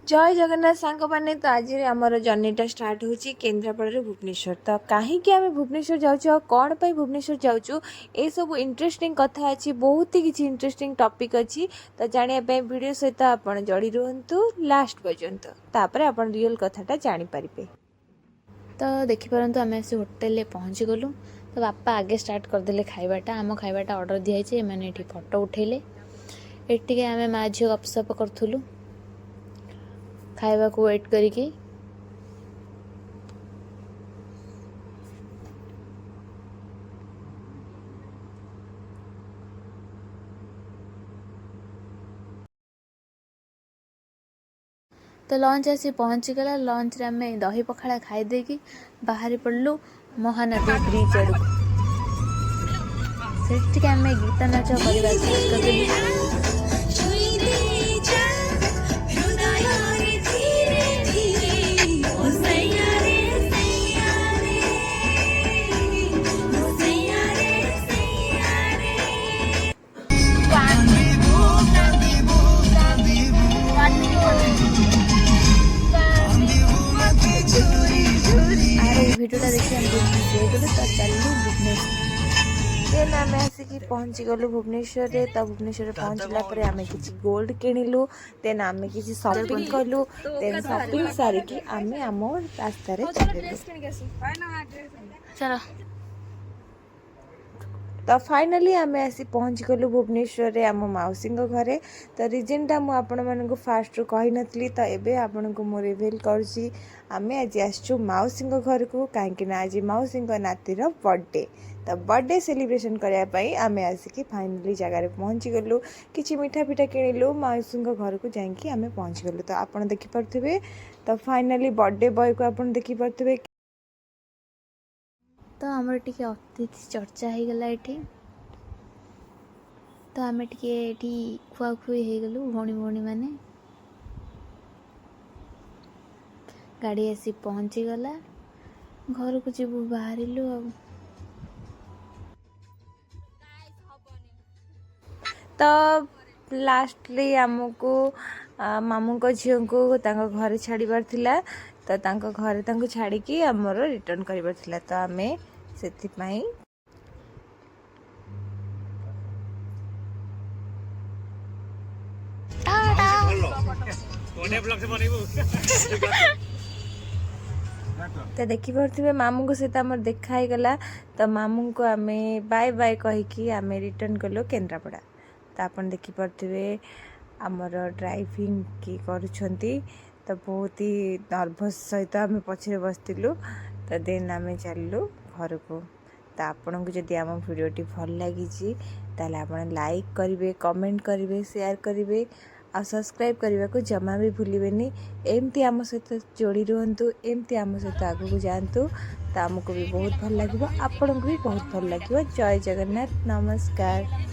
जय जगन्नाथ सांग मैंने तो आज आमर जर्नीटा स्टार्ट होची केन्द्रापड़ा भुवनेश्वर। तो कहीं आम भुवनेश्वर जाऊँ कौन पर भुवनेश्वर जाऊँ ये सब इंटरेस्टिंग कथा अच्छी, बहुत ही किसी इंटरेस्टिंग टॉपिक अच्छी। तो जानापी वीडियो सहित आप जोड़ी रुहतु लास्ट पर्यंत, तापर आप रियल कथाटा जानीपारे। तो देखिपारतु आम से होटेल पहुँची गलु। तो बापा आगे स्टार्ट करदे खाइबाटा, आम खाइबाटा ऑर्डर दिखाई मैंने ये फोटो उठेले। ये आम माँ झील गपसप करूँ खाइबा को वेट करिकी। तो लंच आसी पहुँचीगला। लंच रे आम दही पखाड़ा खाईदेकी बाहरी पड़लु महानदी ब्रिज आड़ को। से आम गीत नाच करवा स्टार्ट करदेलु। भिडियोटा देखिए हम बहुत खुशी हो गलु। तो चलू भुवनेश्वर। देन आम आसिक पहुँची गलु भुवनेश्वर रे। तो भुवनेश्वर पहुँचला आम किसी गोल्ड किणिलु। देन आम किसी शॉपिंग कलु। देन शॉपिंग सारिकी आम आम रास्तार चलो। तो फाइनाली आम आसी पहुँच गलु भुवनेश्वर रे आम मौसी घरे। तो रिजनटा मुझे आपण मानक फास्ट रू कही नथली, तो एबे आपण को मु रिवील करुची। आम आज आसचु मौसी घर को, कहीं आज मौसी नातीर बर्थडे। तो बर्थडे सेलिब्रेशन करने आम आसिक फाइनाली जगार पहुँची गलु। किछि मिठा पिठा किणिलु, मौसी घर को जाकि आम पहुँची गलु। तो आप देखिपे। तो फाइनाली बर्थडे बॉय को आप देखिपे। तो आमर टी अतिथि चर्चा हो गला ये। तो आम टी खुआखुई हो गलु भौणी भौणी माने। गाड़ी आसी पहुँची गला, घर को जीवु बाहरिलु। तो लास्टली आमको मामू को झील को घर छाड़बार थिला। तो घरे छाड़ी आमर रिटर्न कर। तो आम से तो देखिपे मामू को सहित आम देखाई गला। तो मामू को आम बाय बाय कहीकि आम रिटर्न कलु केन्द्रापड़ा। तो आप देखिपे आमर ड्राइविंग की करुँच। तो बहुत ही नर्भस सहित आम पछे बसलु। तो देन आम चलू घर को। तो आपन को जदि आम वीडियोटी भल लगी ताले आपन लाइक करेंगे, कमेंट करेंगे, शेयर करेंगे आ सब्सक्राइब करने को जमा भी भूलें। एमती आम सहित जोड़ी रुहतु, एमती आम सहित आगू को जातु। तो आमको भी बहुत भल लगे, आपन को भी बहुत भल लगे। जय जगन्नाथ, नमस्कार।